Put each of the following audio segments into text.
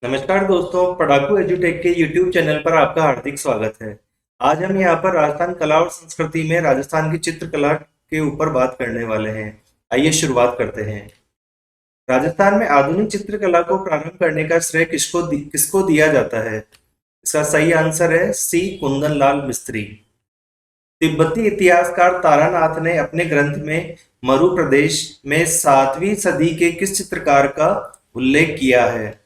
नमस्कार दोस्तों, पढ़ाकू एजुटेक के YouTube चैनल पर आपका हार्दिक स्वागत है। आज हम यहाँ पर राजस्थान कला और संस्कृति में राजस्थान की चित्रकला के ऊपर बात करने वाले हैं। आइए शुरुआत करते हैं। राजस्थान में आधुनिक चित्रकला को प्रारंभ करने का श्रेय किसको दिया जाता है? इसका सही आंसर है सी कुंदन लाल मिस्त्री। तिब्बती इतिहासकार तारानाथ ने अपने ग्रंथ में मरु प्रदेश में 7वीं सदी के किस चित्रकार का उल्लेख किया है?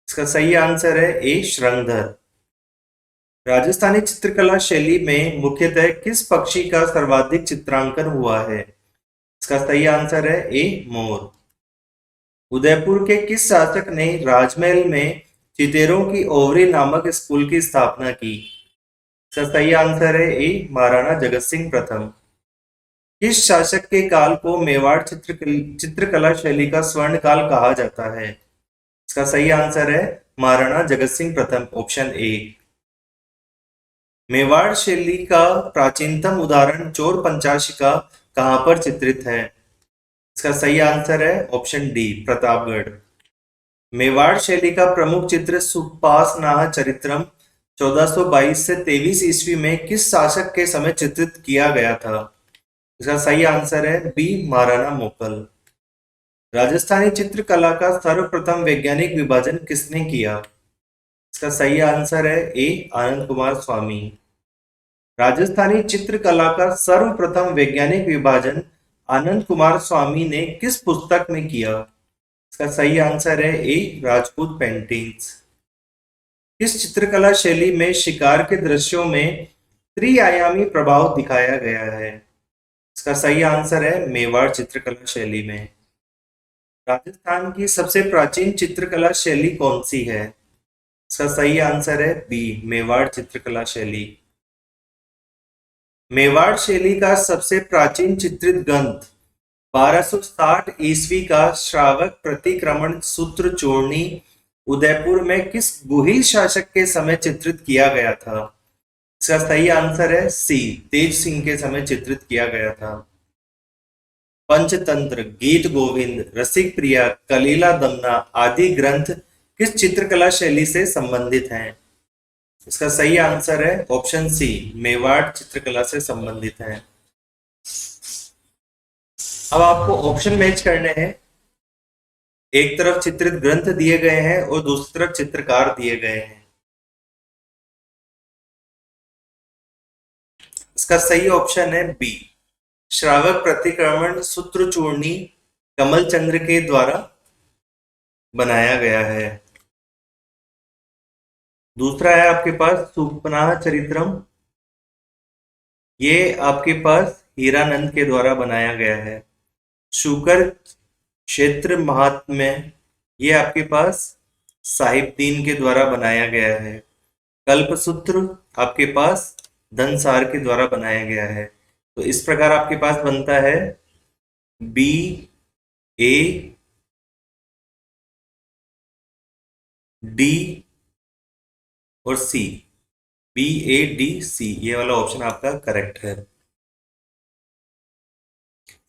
इसका सही आंसर है ए श्रृंगधर। राजस्थानी चित्रकला शैली में मुख्यतः किस पक्षी का सर्वाधिक चित्रांकन हुआ है? इसका सही आंसर है ए मोर। उदयपुर के किस शासक ने राजमहल में चितेरों की ओवरी नामक स्कूल की स्थापना की? इसका सही आंसर है ए महाराणा जगत सिंह प्रथम। किस शासक के काल को मेवाड़ चित्रकला शैली का स्वर्ण काल कहा जाता है? इसका सही आंसर है महाराणा जगत सिंह प्रथम, ऑप्शन ए। मेवाड़ शैली का प्राचीनतम उदाहरण चोर पंचाशिका कहाँ पर चित्रित है? इसका सही आंसर है ऑप्शन डी, प्रतापगढ़। मेवाड़ शैली का प्रमुख चित्र सुपासनाह चरित्रम 1422 से 23 ईस्वी में किस शासक के समय चित्रित किया गया था? इसका सही आंसर है बी, महाराणा मोकल। राजस्थानी चित्रकला का सर्वप्रथम वैज्ञानिक विभाजन किसने किया? इसका सही आंसर है ए, आनंद कुमार स्वामी। राजस्थानी चित्रकला का सर्वप्रथम वैज्ञानिक विभाजन आनंद कुमार स्वामी ने किस पुस्तक में किया? इसका सही आंसर है ए, राजपूत पेंटिंग्स। किस चित्रकला शैली में शिकार के दृश्यों में त्रिआयामी प्रभाव दिखाया गया है? इसका सही आंसर है मेवाड़ चित्रकला शैली में। राजस्थान की सबसे प्राचीन चित्रकला शैली कौन सी है? इसका सही आंसर है बी, मेवाड़ चित्रकला शैली। मेवाड़ शैली का सबसे प्राचीन चित्रित ग्रंथ 1260 ईस्वी का श्रावक प्रतिक्रमण सूत्र चूर्णी उदयपुर में किस गुहिल शासक के समय चित्रित किया गया था? इसका सही आंसर है सी, तेज सिंह के समय चित्रित किया गया था। पंचतंत्र, गीत गोविंद, रसिक प्रिया, कलीला दमना आदि ग्रंथ किस चित्रकला शैली से संबंधित हैं? इसका सही आंसर है ऑप्शन सी, मेवाड़ चित्रकला से संबंधित है। अब आपको ऑप्शन मैच करने हैं। एक तरफ चित्रित ग्रंथ दिए गए हैं और दूसरी तरफ चित्रकार दिए गए हैं। इसका सही ऑप्शन है बी, श्रावक प्रतिक्रमण सूत्र चूर्णी कमल चंद्र के द्वारा बनाया गया है। दूसरा है आपके पास सुपनाह चरित्रम, ये आपके पास हीरानंद के द्वारा बनाया गया है। शुकर क्षेत्र महात्म्य, ये आपके पास साहिबदीन के द्वारा बनाया गया है। कल्पसूत्र आपके पास धनसार के द्वारा बनाया गया है। तो इस प्रकार आपके पास बनता है बी, ए, डी और सी। बी, ए, डी, सी, ये वाला ऑप्शन आपका करेक्ट है।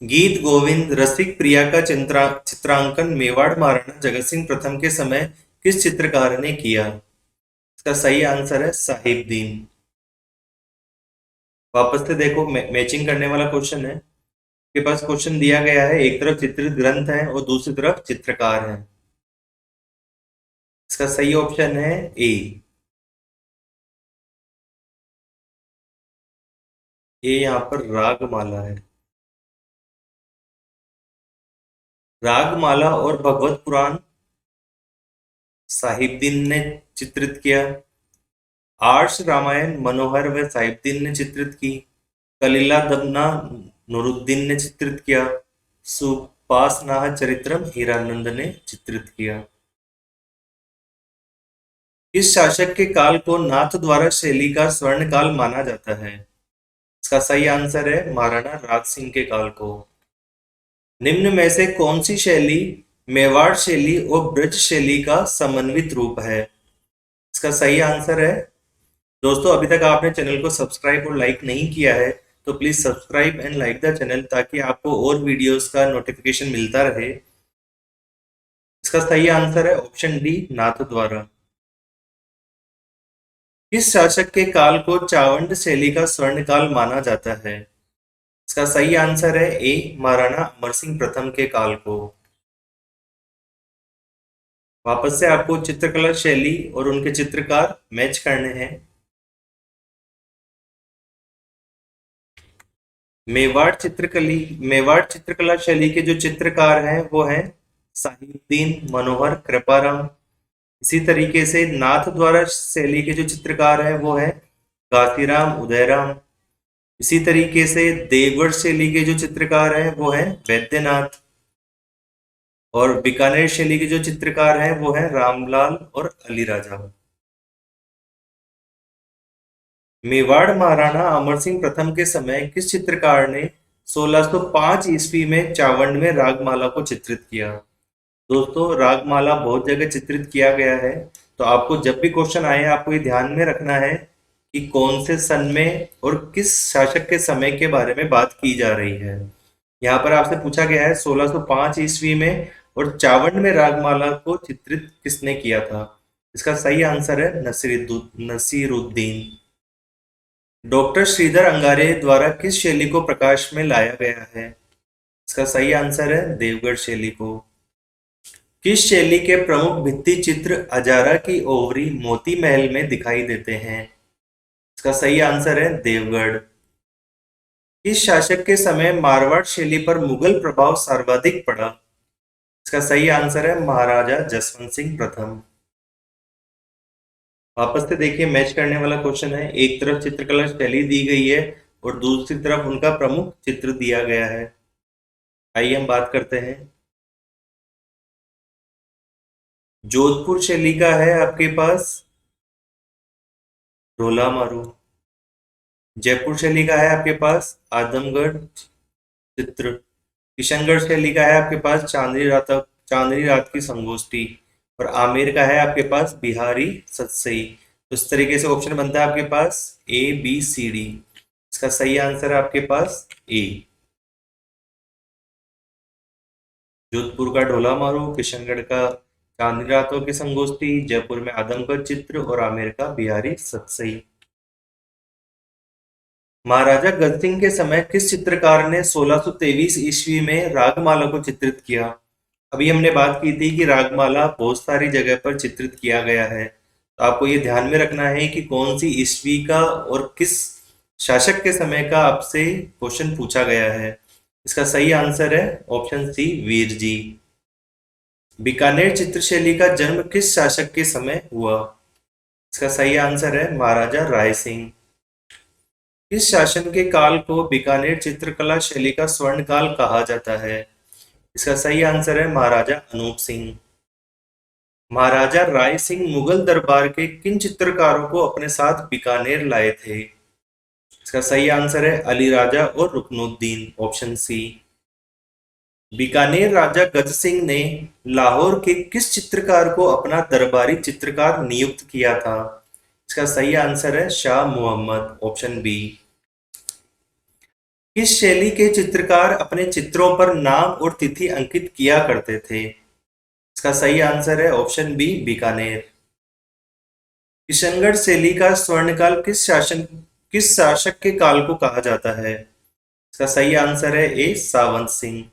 गीत गोविंद रसिक प्रिया का चित्रांकन मेवाड़ महाराणा जगत सिंह प्रथम के समय किस चित्रकार ने किया? इसका सही आंसर है साहिबदीन। वापस से देखो, मैचिंग करने वाला क्वेश्चन है। आपके पास क्वेश्चन दिया गया है, एक तरफ चित्रित ग्रंथ है और दूसरी तरफ चित्रकार है। इसका सही ऑप्शन है ए। ये यहाँ पर रागमाला है। रागमाला और भगवत पुराण साहिबदीन ने चित्रित किया। आर्ष रामायण मनोहर व साहिबदीन ने चित्रित की। कलीला दमना नूरुद्दीन ने चित्रित किया। सुपासनाह चरित्रम हीरानंद ने चित्रित किया। किस शासक के काल को नाथ द्वारा शैली का स्वर्ण काल माना जाता है? इसका सही आंसर है महाराणा राज सिंह के काल को। निम्न में से कौन सी शैली मेवाड़ शैली और ब्रज शैली का समन्वित रूप है? इसका सही आंसर है, दोस्तों अभी तक आपने चैनल को सब्सक्राइब और लाइक नहीं किया है तो please subscribe and like the channel ताकि आपको और वीडियोस का नोटिफिकेशन मिलता रहे। इसका सही आंसर है ऑप्शन डी, नाथ द्वारा। किस शासक के काल को चावंड शैली का स्वर्णकाल माना जाता है? इसका सही आंसर है ए, महाराणा अमर सिंह प्रथम के काल को। वापस से आपको चित्रकला शैली और उनके चित्रकार मैच करने हैं। मेवाड़ चित्रकला शैली के जो चित्रकार हैं वो हैं साहिबुद्दीन, मनोहर, कृपाराम। इसी तरीके से नाथ द्वारा शैली के जो चित्रकार हैं वो हैं घासीराम, उदयराम। इसी तरीके से देवगढ़ शैली के जो चित्रकार हैं वो हैं वैद्यनाथ। और बीकानेर शैली के जो चित्रकार हैं वो हैं रामलाल और अली राजा। मेवाड़ महाराणा अमर सिंह प्रथम के समय किस चित्रकार ने 1605 ईस्वी में चावंड में रागमाला को चित्रित किया? दोस्तों, रागमाला बहुत जगह चित्रित किया गया है, तो आपको जब भी क्वेश्चन आए आपको ये ध्यान में रखना है कि कौन से सन में और किस शासक के समय के बारे में बात की जा रही है। यहाँ पर आपसे पूछा गया है 1605 ईस्वी में और चावंड में रागमाला को चित्रित किसने किया था? इसका सही आंसर है नसीरुद्दीन। डॉक्टर श्रीधर अंगारे द्वारा किस शैली को प्रकाश में लाया गया है? इसका सही आंसर है देवगढ़ शैली को। किस शैली के प्रमुख भित्ति चित्र अजारा की ओवरी मोती महल में दिखाई देते हैं? इसका सही आंसर है देवगढ़। किस शासक के समय मारवाड़ शैली पर मुगल प्रभाव सर्वाधिक पड़ा? इसका सही आंसर है महाराजा जसवंत सिंह प्रथम। वापस से देखिए, मैच करने वाला क्वेश्चन है। एक तरफ चित्रकला शैली दी गई है और दूसरी तरफ उनका प्रमुख चित्र दिया गया है। आइए हम बात करते हैं। जोधपुर शैली का है आपके पास ढोला मारू। जयपुर शैली का है आपके पास आदमगढ़ चित्र। किशनगढ़ शैली का है आपके पास चांदनी रात की संगोष्ठी। और आमेर का है आपके पास बिहारी सतसई। तो इस तरीके से ऑप्शन बनता है आपके पास ए, बी, सी, डी। इसका सही आंसर है आपके पास ए, जोधपुर का ढोला मारू, किशनगढ़ का चांदनी रातों की संगोष्ठी, जयपुर में आदमगढ़ चित्र और आमेर का बिहारी सतसई। महाराजा गज सिंह के समय किस चित्रकार ने 1623 ईस्वी में रागमाला को चित्रित किया? अभी हमने बात की थी कि रागमाला बहुत सारी जगह पर चित्रित किया गया है, तो आपको ये ध्यान में रखना है कि कौन सी ईस्वी का और किस शासक के समय का आपसे क्वेश्चन पूछा गया है। इसका सही आंसर है ऑप्शन सी, वीर जी। बीकानेर चित्रशैली का जन्म किस शासक के समय हुआ? इसका सही आंसर है महाराजा राय सिंह। किस शासन के काल को बीकानेर चित्रकला शैली का स्वर्ण काल कहा जाता है? इसका सही आंसर है महाराजा अनूप सिंह। महाराजा राय सिंह मुगल दरबार के किन चित्रकारों को अपने साथ बीकानेर लाए थे? इसका सही आंसर है अली राजा और रुकनुद्दीन, ऑप्शन सी। बीकानेर राजा गज सिंह ने लाहौर के किस चित्रकार को अपना दरबारी चित्रकार नियुक्त किया था? इसका सही आंसर है शाह मुहम्मद, ऑप्शन बी। किस शैली के चित्रकार अपने चित्रों पर नाम और तिथि अंकित किया करते थे? इसका सही आंसर है ऑप्शन बी, बीकानेर। किशनगढ़ शैली का स्वर्णकाल किस शासक के काल को कहा जाता है? इसका सही आंसर है ए, सावंत सिंह।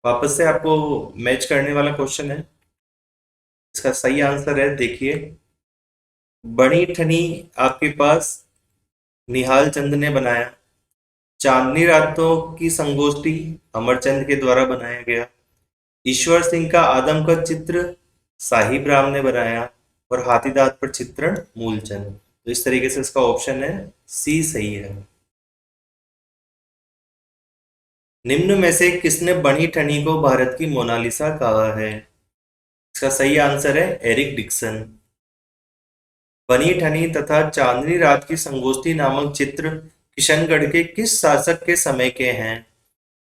वापस से आपको मैच करने वाला क्वेश्चन है। इसका सही आंसर है, देखिए, बड़ी ठनी आपके पास निहाल चंद ने बनाया। चांदनी रातों की संगोष्ठी अमरचंद के द्वारा बनाया गया। ईश्वर सिंह का आदमकद चित्र साहिब राम ने बनाया। और हाथीदांत पर चित्रण मूलचंद। तो इस तरीके से इसका ऑप्शन है सी सही है। निम्न में से किसने बनी ठनी को भारत की मोनालिसा कहा है? इसका सही आंसर है एरिक डिक्सन। बनी ठनी तथा चांदनी रात की संगोष्ठी नामक चित्र किशनगढ़ के किस शासक के समय के हैं?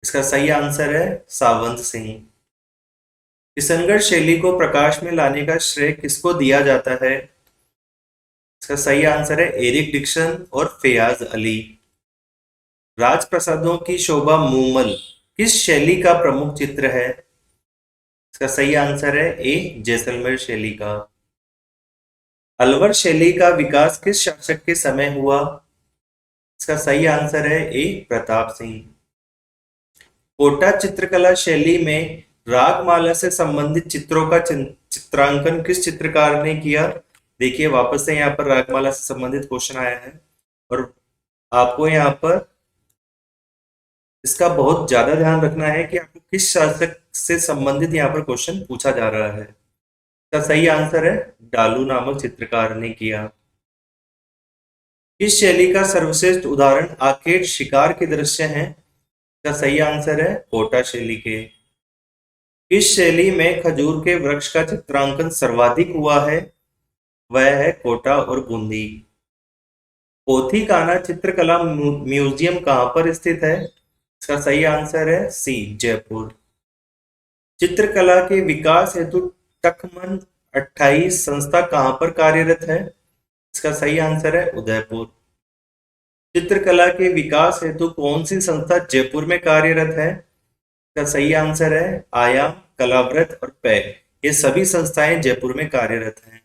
इसका सही आंसर है सावंत सिंह। किशनगढ़ शैली को प्रकाश में लाने का श्रेय किसको दिया जाता है? इसका सही आंसर है एरिक डिक्सन और फयाज अली। राजप्रसादों की शोभा मूमल किस शैली का प्रमुख चित्र है? इसका सही आंसर है ए जैसलमेर शैली का। अलवर शैली का विकास किस शासक के समय हुआ? इसका सही आंसर है ए प्रताप सिंह। कोटा चित्रकला शैली में रागमाला से संबंधित चित्रों का चित्रांकन किस चित्रकार ने किया? देखिए वापस से यहाँ पर रागमाला से संबंधित क्वेश्चन आया है और आपको यहाँ पर इसका बहुत ज्यादा ध्यान रखना है कि आपको किस शासक से संबंधित यहाँ पर क्वेश्चन पूछा जा रहा है। इसका सही आंसर है डालू नामक चित्रकार ने किया। किस शैली का सर्वश्रेष्ठ उदाहरण आर्केड शिकार के दृश्य हैं? इसका सही आंसर है कोटा शैली के। किस शैली में खजूर के वृक्ष का चित्रांकन सर्वाधिक हुआ है? वह है कोटा और बूंदी। पोथी काना चित्रकला म्यूजियम कहाँ पर स्थित है? इसका सही आंसर है सी जयपुर। चित्रकला के विकास हेतु टकमन 28 संस्था कहाँ पर कार्यरत है? इसका सही आंसर है उदयपुर। चित्रकला के विकास हेतु कौन सी संस्था जयपुर में कार्यरत है? इसका सही आंसर है आयाम, कलाव्रत और पैक। ये सभी संस्थाएं जयपुर में कार्यरत हैं।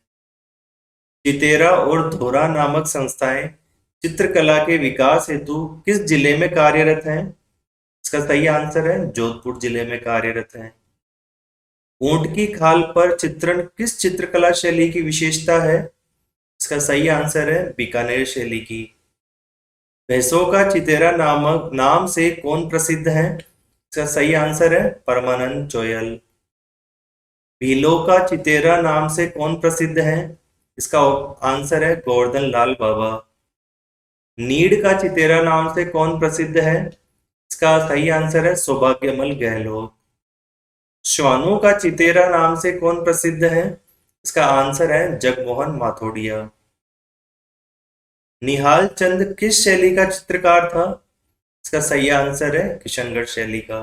चितेरा और धोरा नामक संस्थाएं चित्रकला के विकास हेतु किस जिले में कार्यरत हैं? इसका सही आंसर है जोधपुर जिले में कार्यरत हैं। ऊंट की खाल पर चित्रण किस चित्रकला शैली की विशेषता है? इसका सही आंसर है बीकानेर शैली की। भैंसों का चितेरा नामक नाम से कौन प्रसिद्ध है? इसका सही आंसर है परमानंद चोयल। भीलों का चितेरा नाम से कौन प्रसिद्ध है? इसका आंसर है गोवर्धन लाल बाबा। नीड का चितेरा नाम से कौन प्रसिद्ध है? इसका सही आंसर है सौभाग्यमल गहलोत। श्वानों का चितेरा नाम से कौन प्रसिद्ध है? इसका आंसर है जगमोहन माथोडिया। निहाल चंद किस शैली का चित्रकार था? इसका सही आंसर है किशनगढ़ शैली का।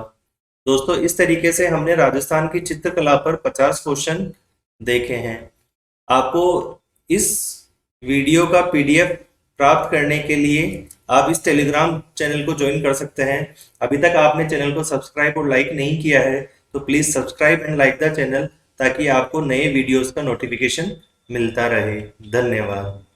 दोस्तों इस तरीके से हमने राजस्थान की चित्रकला पर 50 क्वेश्चन देखे हैं। आपको इस वीडियो का पीडीएफ प्राप्त करने के लिए आप इस टेलीग्राम चैनल को ज्वाइन कर सकते हैं। अभी तक आपने चैनल को सब्सक्राइब और लाइक नहीं किया है तो please subscribe and like the channel ताकि आपको नए वीडियोस का नोटिफिकेशन मिलता रहे। धन्यवाद।